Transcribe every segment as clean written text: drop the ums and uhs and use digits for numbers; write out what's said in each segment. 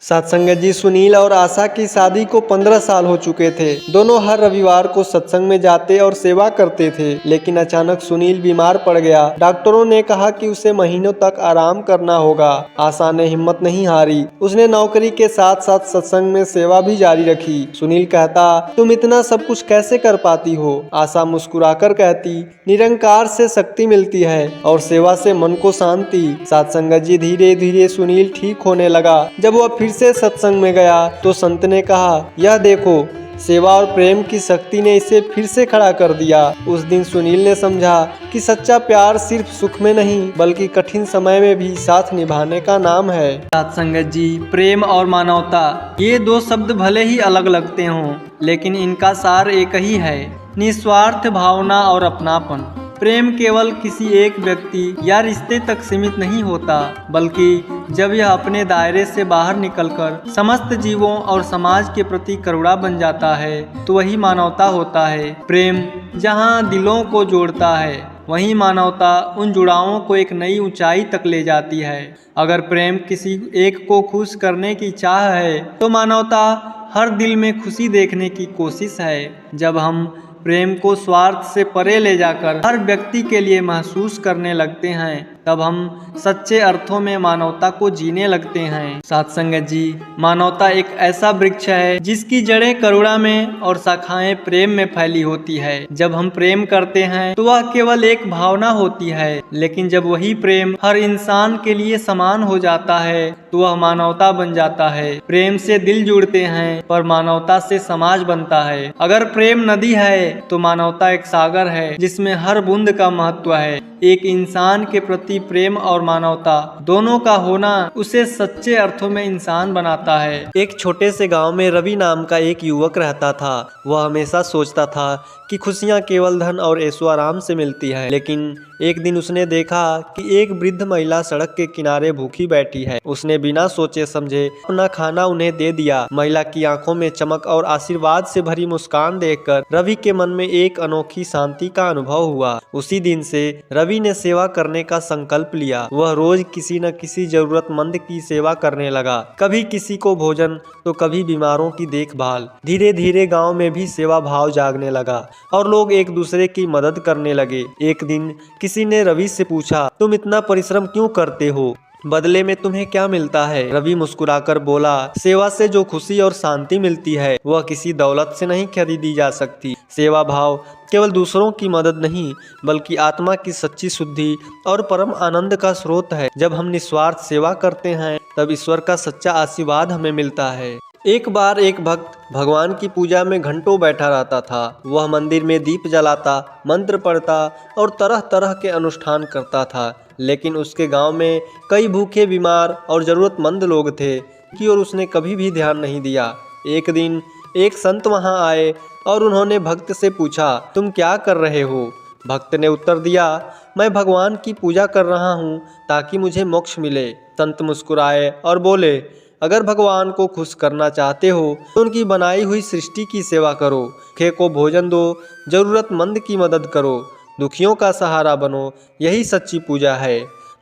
सत्संगत जी, सुनील और आशा की शादी को 15 साल हो चुके थे। दोनों हर रविवार को सत्संग में जाते और सेवा करते थे, लेकिन अचानक सुनील बीमार पड़ गया। डॉक्टरों ने कहा कि उसे महीनों तक आराम करना होगा। आशा ने हिम्मत नहीं हारी। उसने नौकरी के साथ साथ सत्संग में सेवा भी जारी रखी। सुनील कहता, तुम इतना सब कुछ कैसे कर पाती हो? आशा मुस्कुराकर कहती, निरंकार से शक्ति मिलती है और सेवा से मन को शांति। सत्संगत जी, धीरे धीरे सुनील ठीक होने लगा। जब वह फिर से सत्संग में गया तो संत ने कहा, यह देखो, सेवा और प्रेम की शक्ति ने इसे फिर से खड़ा कर दिया। उस दिन सुनील ने समझा कि सच्चा प्यार सिर्फ सुख में नहीं बल्कि कठिन समय में भी साथ निभाने का नाम है। सत्संगत जी, प्रेम और मानवता, ये दो शब्द भले ही अलग लगते हों, लेकिन इनका सार एक ही है, निस्वार्थ भावना और अपनापन। प्रेम केवल किसी एक व्यक्ति या रिश्ते तक सीमित नहीं होता, बल्कि जब यह अपने दायरे से बाहर निकलकर समस्त जीवों और समाज के प्रति करुणा बन जाता है तो वही मानवता होता है। प्रेम जहाँ दिलों को जोड़ता है, वहीं मानवता उन जुड़ावों को एक नई ऊंचाई तक ले जाती है। अगर प्रेम किसी एक को खुश करने की चाह है तो मानवता हर दिल में खुशी देखने की कोशिश है। जब हम प्रेम को स्वार्थ से परे ले जाकर हर व्यक्ति के लिए महसूस करने लगते हैं, तब हम सच्चे अर्थों में मानवता को जीने लगते हैं। सत्संगत जी, मानवता एक ऐसा वृक्ष है जिसकी जड़ें करुणा में और शाखाएं प्रेम में फैली होती है। जब हम प्रेम करते हैं तो वह केवल एक भावना होती है, लेकिन जब वही प्रेम हर इंसान के लिए समान हो जाता है तो वह मानवता बन जाता है। प्रेम से दिल जुड़ते हैं पर मानवता से समाज बनता है। अगर प्रेम नदी है तो मानवता एक सागर है जिसमें हर बूंद का महत्व है। एक इंसान के प्रति प्रेम और मानवता दोनों का होना उसे सच्चे अर्थों में इंसान बनाता है। एक छोटे से गांव में रवि नाम का एक युवक रहता था। वह हमेशा सोचता था कि खुशियां केवल धन और ऐशो आराम से मिलती है, लेकिन एक दिन उसने देखा कि एक वृद्ध महिला सड़क के किनारे भूखी बैठी है। उसने बिना सोचे समझे अपना खाना उन्हें दे दिया। महिला की आंखों में चमक और आशीर्वाद से भरी मुस्कान देखकर रवि के मन में एक अनोखी शांति का अनुभव हुआ। उसी दिन से रवि ने सेवा करने का संकल्प लिया। वह रोज किसी न किसी जरूरतमंद की सेवा करने लगा, कभी किसी को भोजन तो कभी बीमारों की देखभाल। धीरे धीरे गांव में भी सेवा भाव जागने लगा और लोग एक दूसरे की मदद करने लगे। एक दिन किसी ने रवि से पूछा, तुम इतना परिश्रम क्यों करते हो? बदले में तुम्हें क्या मिलता है? रवि मुस्कुराकर बोला, सेवा से जो खुशी और शांति मिलती है वह किसी दौलत से नहीं खरीदी जा सकती। सेवा भाव केवल दूसरों की मदद नहीं बल्कि आत्मा की सच्ची शुद्धि और परम आनंद का स्रोत है। जब हम निस्वार्थ सेवा करते हैं तब ईश्वर का सच्चा आशीर्वाद हमें मिलता है। एक बार एक भक्त भगवान की पूजा में घंटों बैठा रहता था। वह मंदिर में दीप जलाता, मंत्र पढ़ता और तरह तरह के अनुष्ठान करता था, लेकिन उसके गांव में कई भूखे, बीमार और जरूरतमंद लोग थे कि और उसने कभी भी ध्यान नहीं दिया। एक दिन एक संत वहां आए और उन्होंने भक्त से पूछा, तुम क्या कर रहे हो? भक्त ने उत्तर दिया, मैं भगवान की पूजा कर रहा हूँ ताकि मुझे मोक्ष मिले। संत मुस्कुराए और बोले, अगर भगवान को खुश करना चाहते हो तो उनकी बनाई हुई सृष्टि की सेवा करो, भूखे को भोजन दो, जरूरतमंद की मदद करो, दुखियों का सहारा बनो, यही सच्ची पूजा है।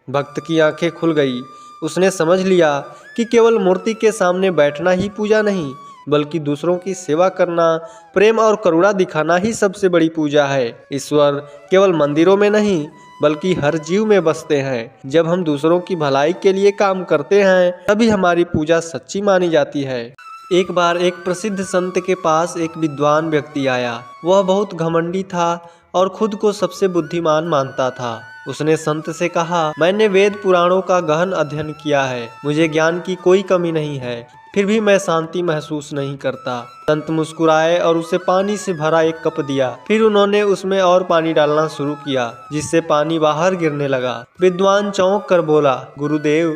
भक्त की आंखें खुल गई। उसने समझ लिया कि केवल मूर्ति के सामने बैठना ही पूजा नहीं बल्कि दूसरों की सेवा करना, प्रेम और करुणा दिखाना ही सबसे बड़ी पूजा है। ईश्वर केवल मंदिरों में नहीं बल्कि हर जीव में बसते हैं। जब हम दूसरों की भलाई के लिए काम करते हैं तभी हमारी पूजा सच्ची मानी जाती है। एक बार एक प्रसिद्ध संत के पास एक विद्वान व्यक्ति आया। वह बहुत घमंडी था और खुद को सबसे बुद्धिमान मानता था। उसने संत से कहा, मैंने वेद पुराणों का गहन अध्ययन किया है, मुझे ज्ञान की कोई कमी नहीं है, फिर भी मैं शांति महसूस नहीं करता। संत मुस्कुराए और उसे पानी से भरा एक कप दिया। फिर उन्होंने उसमें और पानी डालना शुरू किया, जिससे पानी बाहर गिरने लगा। विद्वान चौंक कर बोला, गुरुदेव,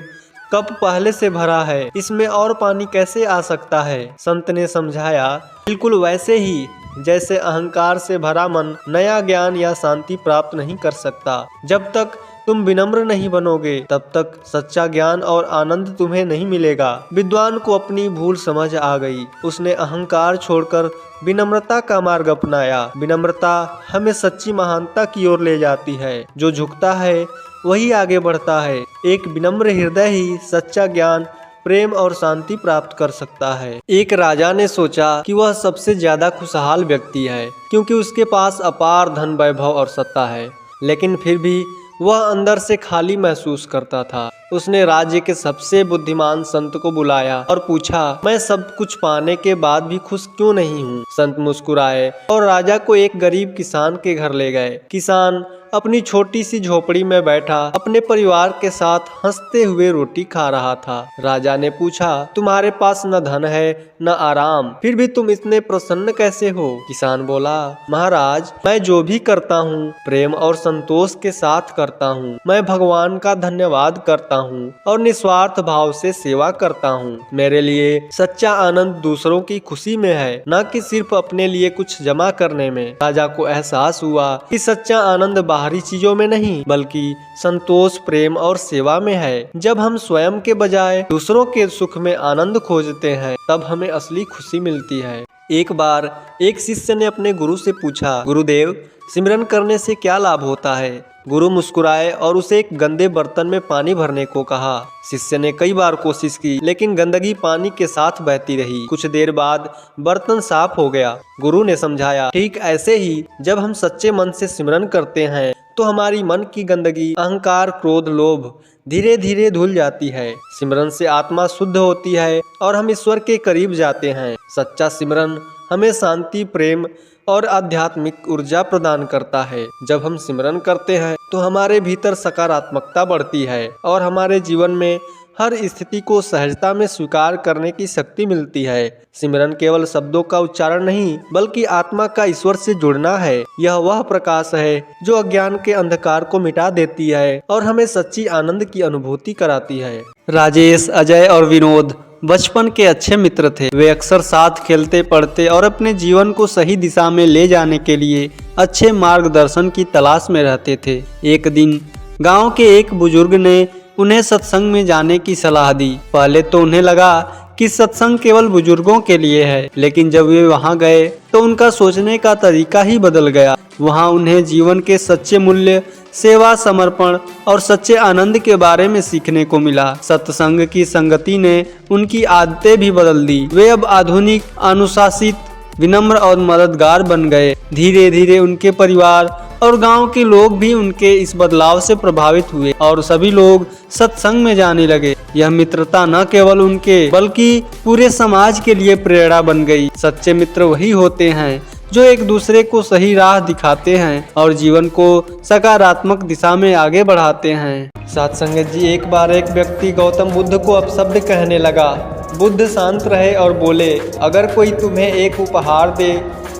कप पहले से भरा है, इसमें और पानी कैसे आ सकता है? संत ने समझाया, बिल्कुल वैसे ही जैसे अहंकार से भरा मन नया ज्ञान या शांति प्राप्त नहीं कर सकता। जब तक तुम विनम्र नहीं बनोगे तब तक सच्चा ज्ञान और आनंद तुम्हें नहीं मिलेगा। विद्वान को अपनी भूल समझ आ गई। उसने अहंकार छोड़कर विनम्रता का मार्ग अपनाया। विनम्रता हमें सच्ची महानता की ओर ले जाती है। जो झुकता है वही आगे बढ़ता है। एक विनम्र हृदय ही सच्चा ज्ञान, प्रेम और शांति प्राप्त कर सकता है। एक राजा ने सोचा कि वह सबसे ज्यादा खुशहाल व्यक्ति है क्योंकि उसके पास अपार धन, वैभव और सत्ता है, लेकिन फिर भी वह अंदर से खाली महसूस करता था। उसने राज्य के सबसे बुद्धिमान संत को बुलाया और पूछा, मैं सब कुछ पाने के बाद भी खुश क्यों नहीं हूँ? संत मुस्कुराए और राजा को एक गरीब किसान के घर ले गए। किसान अपनी छोटी सी झोपड़ी में बैठा अपने परिवार के साथ हंसते हुए रोटी खा रहा था। राजा ने पूछा, तुम्हारे पास न धन है न आराम, फिर भी तुम इतने प्रसन्न कैसे हो? किसान बोला, महाराज, मैं जो भी करता हूँ प्रेम और संतोष के साथ करता हूँ। मैं भगवान का धन्यवाद करता हूँ और निस्वार्थ भाव से सेवा करता हूँ। मेरे लिए सच्चा आनंद दूसरों की खुशी में है, न कि सिर्फ अपने लिए कुछ जमा करने में। राजा को एहसास हुआ कि सच्चा आनंद बाहरी चीजों में नहीं बल्कि संतोष, प्रेम और सेवा में है। जब हम स्वयं के बजाय दूसरों के सुख में आनंद खोजते हैं तब हमें असली खुशी मिलती है। एक बार एक शिष्य ने अपने गुरु से पूछा, गुरुदेव, सिमरन करने से क्या लाभ होता है? गुरु मुस्कुराए और उसे एक गंदे बर्तन में पानी भरने को कहा। शिष्य ने कई बार कोशिश की लेकिन गंदगी पानी के साथ बहती रही। कुछ देर बाद बर्तन साफ हो गया। गुरु ने समझाया, ठीक ऐसे ही जब हम सच्चे मन से सिमरन करते हैं तो हमारी मन की गंदगी, अहंकार, क्रोध, लोभ धीरे धीरे धुल जाती है। सिमरन से आत्मा शुद्ध होती है और हम ईश्वर के करीब जाते हैं। सच्चा सिमरन हमें शांति, प्रेम और आध्यात्मिक ऊर्जा प्रदान करता है। जब हम सिमरन करते हैं तो हमारे भीतर सकारात्मकता बढ़ती है और हमारे जीवन में हर स्थिति को सहजता में स्वीकार करने की शक्ति मिलती है। सिमरन केवल शब्दों का उच्चारण नहीं बल्कि आत्मा का ईश्वर से जुड़ना है। यह वह प्रकाश है जो अज्ञान के अंधकार को मिटा देती है और हमें सच्ची आनंद की अनुभूति कराती है। राजेश, अजय और विनोद बचपन के अच्छे मित्र थे। वे अक्सर साथ खेलते, पढ़ते और अपने जीवन को सही दिशा में ले जाने के लिए अच्छे मार्गदर्शन की तलाश में रहते थे। एक दिन गांव के एक बुजुर्ग ने उन्हें सत्संग में जाने की सलाह दी। पहले तो उन्हें लगा कि सत्संग केवल बुजुर्गों के लिए है, लेकिन जब वे वहां गए तो उनका सोचने का तरीका ही बदल गया। वहां उन्हें जीवन के सच्चे मूल्य, सेवा, समर्पण और सच्चे आनंद के बारे में सीखने को मिला। सत्संग की संगति ने उनकी आदतें भी बदल दी। वे अब आधुनिक, अनुशासित, विनम्र और मददगार बन गए। धीरे धीरे उनके परिवार और गांव के लोग भी उनके इस बदलाव से प्रभावित हुए और सभी लोग सत्संग में जाने लगे। यह मित्रता न केवल उनके बल्कि पूरे समाज के लिए प्रेरणा बन गई। सच्चे मित्र वही होते हैं जो एक दूसरे को सही राह दिखाते हैं और जीवन को सकारात्मक दिशा में आगे बढ़ाते हैं। साथ संगत जी, एक बार एक व्यक्ति गौतम बुद्ध को अपशब्द कहने लगा। बुद्ध शांत रहे और बोले, अगर कोई तुम्हें एक उपहार दे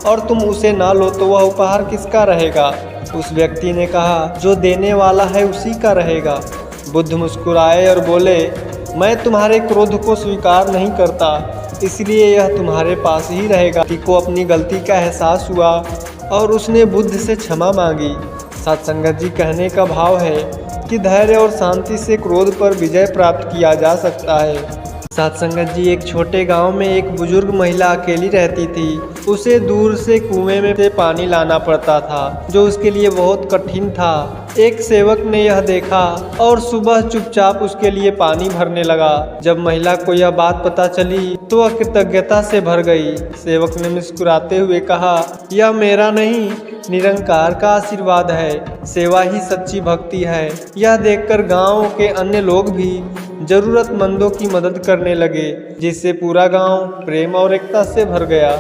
और तुम उसे ना लो तो वह उपहार किसका रहेगा? उस व्यक्ति ने कहा, जो देने वाला है उसी का रहेगा। बुद्ध मुस्कुराए और बोले, मैं तुम्हारे क्रोध को स्वीकार नहीं करता, इसलिए यह तुम्हारे पास ही रहेगा। को अपनी गलती का एहसास हुआ और उसने बुद्ध से क्षमा मांगी। सत्संगत जी, कहने का भाव है कि धैर्य और शांति से क्रोध पर विजय प्राप्त किया जा सकता है। सत्संगत जी, एक छोटे गांव में एक बुजुर्ग महिला अकेली रहती थी। उसे दूर से कुएं में से पानी लाना पड़ता था जो उसके लिए बहुत कठिन था। एक सेवक ने यह देखा और सुबह चुपचाप उसके लिए पानी भरने लगा। जब महिला को यह बात पता चली तो वह कृतज्ञता से भर गई। सेवक ने मुस्कुराते हुए कहा, यह मेरा नहीं, निरंकार का आशीर्वाद है। सेवा ही सच्ची भक्ति है। यह देखकर गांव के अन्य लोग भी जरूरतमंदों की मदद करने लगे, जिससे पूरा गांव प्रेम और एकता से भर गया।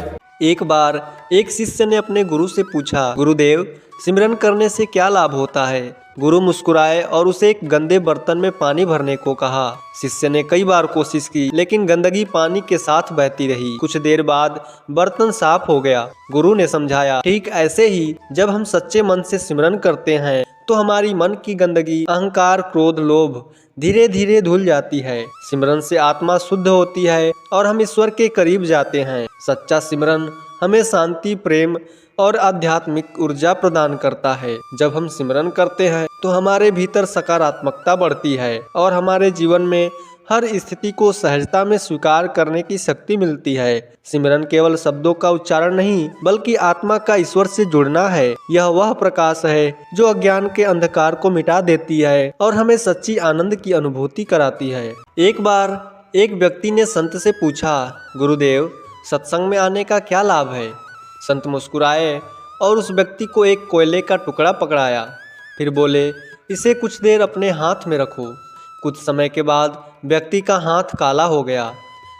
एक बार एक शिष्य ने अपने गुरु से पूछा, गुरुदेव, सिमरन करने से क्या लाभ होता है? गुरु मुस्कुराए और उसे एक गंदे बर्तन में पानी भरने को कहा। शिष्य ने कई बार कोशिश की लेकिन गंदगी पानी के साथ बहती रही। कुछ देर बाद बर्तन साफ हो गया। गुरु ने समझाया, ठीक ऐसे ही जब हम सच्चे मन से सिमरन करते हैं तो हमारी मन की गंदगी, अहंकार, क्रोध, लोभ धीरे धीरे धुल जाती है। सिमरन से आत्मा शुद्ध होती है और हम ईश्वर के करीब जाते हैं। सच्चा सिमरन हमें शांति, प्रेम और आध्यात्मिक ऊर्जा प्रदान करता है। जब हम सिमरन करते हैं तो हमारे भीतर सकारात्मकता बढ़ती है और हमारे जीवन में हर स्थिति को सहजता में स्वीकार करने की शक्ति मिलती है। सिमरन केवल शब्दों का उच्चारण नहीं बल्कि आत्मा का ईश्वर से जुड़ना है। यह वह प्रकाश है जो अज्ञान के अंधकार को मिटा देती है और हमें सच्ची आनंद की अनुभूति कराती है। एक बार एक व्यक्ति ने संत से पूछा, गुरुदेव, सत्संग में आने का क्या लाभ है? संत मुस्कुराए और उस व्यक्ति को एक कोयले का टुकड़ा पकड़ाया। फिर बोले, इसे कुछ देर अपने हाथ में रखो। कुछ समय के बाद व्यक्ति का हाथ काला हो गया।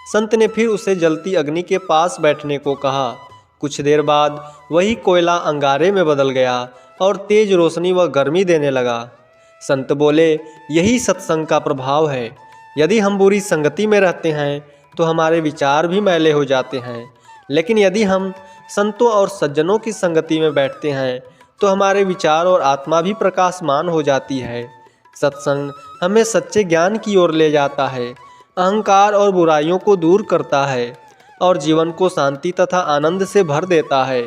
संत ने फिर उसे जलती अग्नि के पास बैठने को कहा। कुछ देर बाद वही कोयला अंगारे में बदल गया और तेज रोशनी व गर्मी देने लगा। संत बोले, यही सत्संग का प्रभाव है। यदि हम बुरी संगति में रहते हैं तो हमारे विचार भी मैले हो जाते हैं, लेकिन यदि हम संतों और सज्जनों की संगति में बैठते हैं तो हमारे विचार और आत्मा भी प्रकाशमान हो जाती है। सत्संग हमें सच्चे ज्ञान की ओर ले जाता है, अहंकार और बुराइयों को दूर करता है और जीवन को शांति तथा आनंद से भर देता है।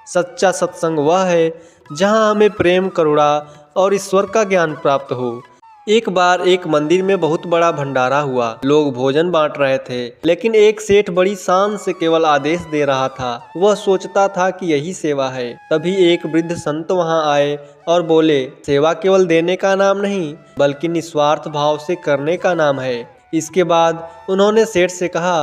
सच्चा सत्संग वह है जहाँ हमें प्रेम, करुणा और ईश्वर का ज्ञान प्राप्त हो। एक बार एक मंदिर में बहुत बड़ा भंडारा हुआ। लोग भोजन बांट रहे थे, लेकिन एक सेठ बड़ी शान से केवल आदेश दे रहा था। वह सोचता था कि यही सेवा है। तभी एक वृद्ध संत वहां आए और बोले, सेवा केवल देने का नाम नहीं, बल्कि निस्वार्थ भाव से करने का नाम है। इसके बाद उन्होंने सेठ से कहा,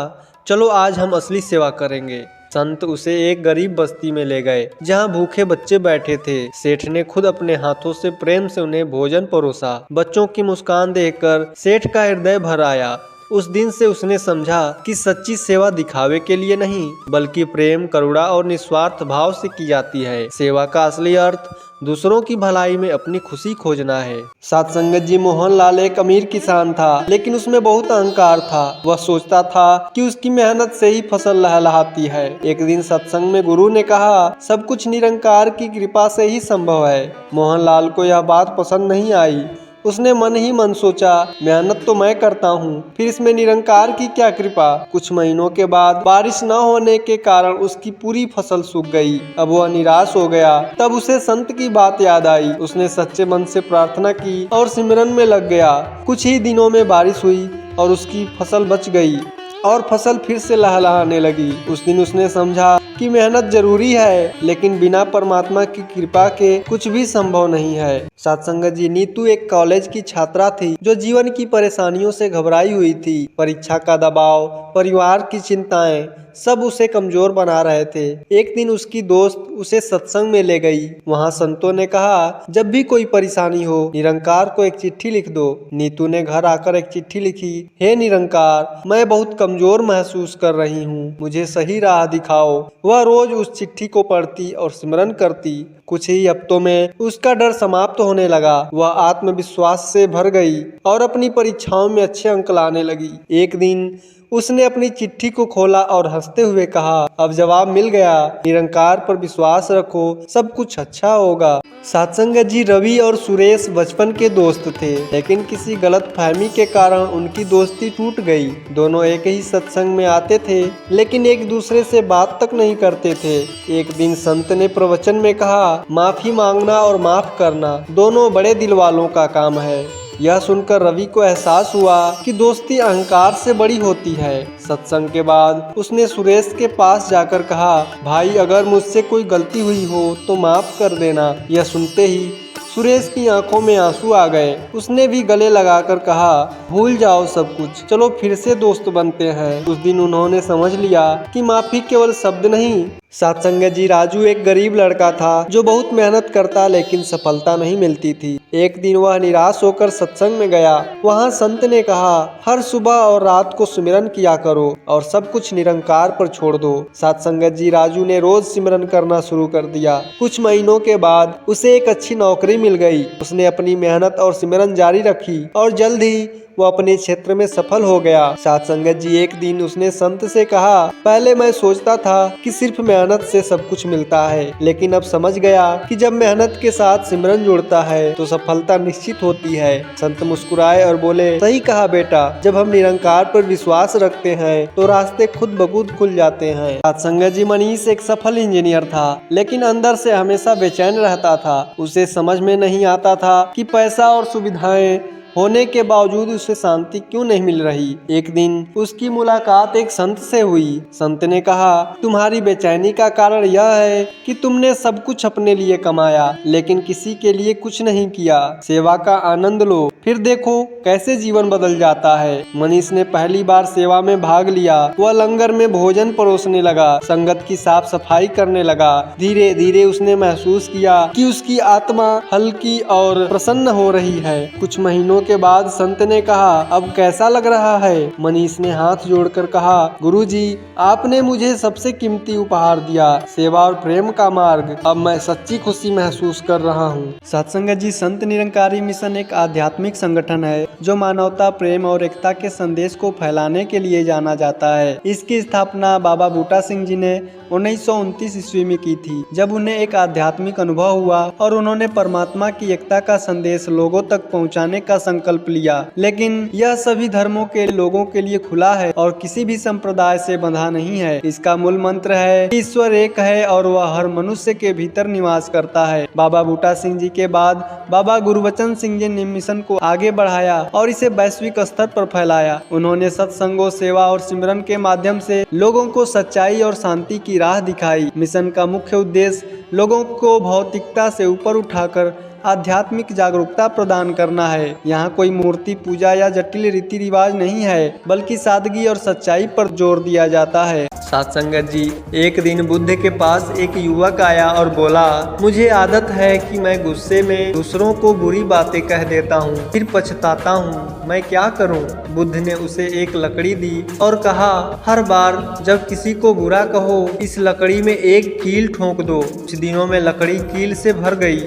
चलो आज हम असली सेवा करेंगे। संत उसे एक गरीब बस्ती में ले गए जहाँ भूखे बच्चे बैठे थे। सेठ ने खुद अपने हाथों से प्रेम से उन्हें भोजन परोसा। बच्चों की मुस्कान देखकर सेठ का हृदय भर आया। उस दिन से उसने समझा कि सच्ची सेवा दिखावे के लिए नहीं, बल्कि प्रेम, करुणा और निस्वार्थ भाव से की जाती है। सेवा का असली अर्थ दूसरों की भलाई में अपनी खुशी खोजना है। सत्संगत जी मोहनलाल एक अमीर किसान था, लेकिन उसमें बहुत अहंकार था। वह सोचता था कि उसकी मेहनत से ही फसल लहलहाती है। एक दिन सत्संग में गुरु ने कहा, सब कुछ निरंकार की कृपा से ही संभव है। मोहनलाल को यह बात पसंद नहीं आई। उसने मन ही मन सोचा, मेहनत तो मैं करता हूँ, फिर इसमें निरंकार की क्या कृपा। कुछ महीनों के बाद बारिश न होने के कारण उसकी पूरी फसल सूख गई। अब वह निराश हो गया। तब उसे संत की बात याद आई। उसने सच्चे मन से प्रार्थना की और सिमरन में लग गया। कुछ ही दिनों में बारिश हुई और उसकी फसल बच गई और फसल फिर से लहलहाने लगी। उस दिन उसने समझा कि मेहनत जरूरी है, लेकिन बिना परमात्मा की कृपा के कुछ भी संभव नहीं है। सत्संगत जी, नीतू एक कॉलेज की छात्रा थी जो जीवन की परेशानियों से घबराई हुई थी। परीक्षा का दबाव, परिवार की चिंताएं सब उसे कमजोर बना रहे थे। एक दिन उसकी दोस्त उसे सत्संग में ले गई। वहां संतों ने कहा, जब भी कोई परेशानी हो निरंकार को एक चिट्ठी लिख दो। नीतू ने घर आकर एक चिट्ठी लिखी, हे निरंकार, मैं बहुत कमजोर महसूस कर रही हूँ, मुझे सही राह दिखाओ। वह रोज उस चिट्ठी को पढ़ती और सिमरन करती। कुछ ही हफ्तों में उसका डर समाप्त होने लगा। वह आत्मविश्वास से भर गई और अपनी परीक्षाओं में अच्छे अंक लाने लगी। एक दिन उसने अपनी चिट्ठी को खोला और हंसते हुए कहा, अब जवाब मिल गया, निरंकार पर विश्वास रखो, सब कुछ अच्छा होगा। सत्संगत जी, रवि और सुरेश बचपन के दोस्त थे, लेकिन किसी गलतफहमी के कारण उनकी दोस्ती टूट गई। दोनों एक ही सत्संग में आते थे, लेकिन एक दूसरे से बात तक नहीं करते थे। एक दिन संत ने प्रवचन में कहा, माफी मांगना और माफ करना दोनों बड़े दिल वालों का काम है। यह सुनकर रवि को एहसास हुआ कि दोस्ती अहंकार से बड़ी होती है। सत्संग के बाद उसने सुरेश के पास जाकर कहा, भाई, अगर मुझसे कोई गलती हुई हो तो माफ कर देना। यह सुनते ही सुरेश की आंखों में आंसू आ गए। उसने भी गले लगाकर कहा, भूल जाओ सब कुछ, चलो फिर से दोस्त बनते हैं। उस दिन उन्होंने समझ लिया कि माफी केवल शब्द नहीं। सत्संगत जी, राजू एक गरीब लड़का था जो बहुत मेहनत करता, लेकिन सफलता नहीं मिलती थी। एक दिन वह निराश होकर सत्संग में गया। वहाँ संत ने कहा, हर सुबह और रात को सिमरन किया करो और सब कुछ निरंकार पर छोड़ दो। सत्संगत जी, राजू ने रोज सिमरन करना शुरू कर दिया। कुछ महीनों के बाद उसे एक अच्छी नौकरी मिल गई। उसने अपनी मेहनत और सिमरन जारी रखी और जल्द ही वो अपने क्षेत्र में सफल हो गया। सत्संगत जी, एक दिन उसने संत से कहा, पहले मैं सोचता था कि सिर्फ मेहनत से सब कुछ मिलता है, लेकिन अब समझ गया कि जब मेहनत के साथ सिमरन जुड़ता है तो सफलता निश्चित होती है। संत मुस्कुराए और बोले, सही कहा बेटा, जब हम निरंकार पर विश्वास रखते हैं तो रास्ते खुद ब खुद खुल जाते हैं। सत्संगत जी, मनीष एक सफल इंजीनियर था, लेकिन अंदर से हमेशा बेचैन रहता था। उसे समझ में नहीं आता था कि पैसा और सुविधाएं होने के बावजूद उसे शांति क्यों नहीं मिल रही। एक दिन उसकी मुलाकात एक संत से हुई। संत ने कहा, तुम्हारी बेचैनी का कारण यह है कि तुमने सब कुछ अपने लिए कमाया, लेकिन किसी के लिए कुछ नहीं किया। सेवा का आनंद लो, फिर देखो कैसे जीवन बदल जाता है। मनीष ने पहली बार सेवा में भाग लिया। वह लंगर में भोजन परोसने लगा, संगत की साफ सफाई करने लगा। धीरे धीरे उसने महसूस किया कि उसकी आत्मा हल्की और प्रसन्न हो रही है। कुछ महीनों के बाद संत ने कहा, अब कैसा लग रहा है? मनीष ने हाथ जोड़कर कहा, गुरुजी, आपने मुझे सबसे कीमती उपहार दिया, सेवा और प्रेम का मार्ग। अब मैं सच्ची खुशी महसूस कर रहा हूँ। सत्संग जी, संत निरंकारी मिशन एक आध्यात्मिक संगठन है जो मानवता, प्रेम और एकता के संदेश को फैलाने के लिए जाना जाता है। इसकी स्थापना बाबा बूटा सिंह जी ने 1929 ईस्वी में की थी, जब उन्हें एक आध्यात्मिक अनुभव हुआ और उन्होंने परमात्मा की एकता का संदेश लोगों तक पहुंचाने का संकल्प लिया। लेकिन यह सभी धर्मों के लोगों के लिए खुला है और किसी भी संप्रदाय से बंधा नहीं है। इसका मूल मंत्र है, ईश्वर एक है और वह हर मनुष्य के भीतर निवास करता है। बाबा बूटा सिंह जी के बाद बाबा गुरबचन सिंह जी ने मिशन को आगे बढ़ाया और इसे वैश्विक स्तर पर फैलाया। उन्होंने सत्संगों, सेवा और सिमरन के माध्यम से लोगों को सच्चाई और शांति की राह दिखाई। मिशन का मुख्य उद्देश्य लोगों को भौतिकता से ऊपर उठाकर आध्यात्मिक जागरूकता प्रदान करना है। यहाँ कोई मूर्ति पूजा या जटिल रीति रिवाज नहीं है, बल्कि सादगी और सच्चाई पर जोर दिया जाता है। सत्संगत जी, एक दिन बुद्ध के पास एक युवक आया और बोला, मुझे आदत है कि मैं गुस्से में दूसरों को बुरी बातें कह देता हूँ, फिर पछताता हूँ, मैं क्या करूँ? बुद्ध ने उसे एक लकड़ी दी और कहा, हर बार जब किसी को बुरा कहो, इस लकड़ी में एक कील ठोक दो। कुछ दिनों में लकड़ी कील से भर गई।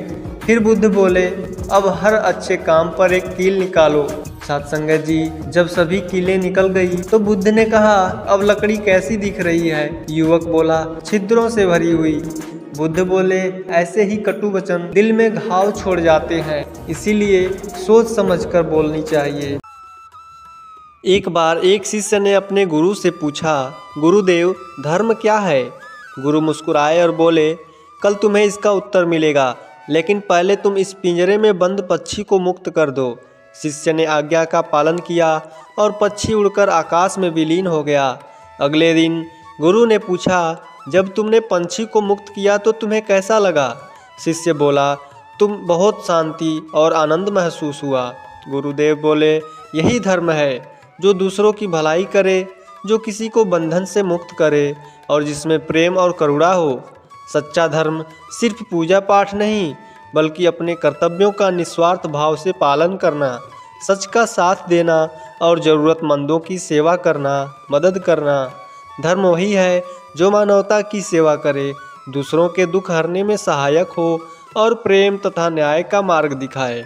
फिर बुद्ध बोले, अब हर अच्छे काम पर एक कील निकालो। सत्संगत जी, जब सभी कीलें निकल गई तो बुद्ध ने कहा, अब लकड़ी कैसी दिख रही है? युवक बोला, छिद्रों से भरी हुई। बुद्ध बोले, ऐसे ही कटु वचन दिल में घाव छोड़ जाते हैं, इसीलिए सोच समझकर बोलनी चाहिए। एक बार एक शिष्य ने अपने गुरु से पूछा, गुरुदेव, धर्म क्या है? गुरु मुस्कुराए और बोले, कल तुम्हें इसका उत्तर मिलेगा, लेकिन पहले तुम इस पिंजरे में बंद पक्षी को मुक्त कर दो। शिष्य ने आज्ञा का पालन किया और पक्षी उड़कर आकाश में विलीन हो गया। अगले दिन गुरु ने पूछा, जब तुमने पंछी को मुक्त किया तो तुम्हें कैसा लगा? शिष्य बोला, तुम बहुत शांति और आनंद महसूस हुआ। गुरुदेव बोले, यही धर्म है, जो दूसरों की भलाई करे, जो किसी को बंधन से मुक्त करे और जिसमें प्रेम और करुणा हो। सच्चा धर्म सिर्फ पूजा पाठ नहीं, बल्कि अपने कर्तव्यों का निस्वार्थ भाव से पालन करना, सच का साथ देना और ज़रूरतमंदों की सेवा करना, मदद करना। धर्म वही है जो मानवता की सेवा करे, दूसरों के दुख हरने में सहायक हो और प्रेम तथा न्याय का मार्ग दिखाए।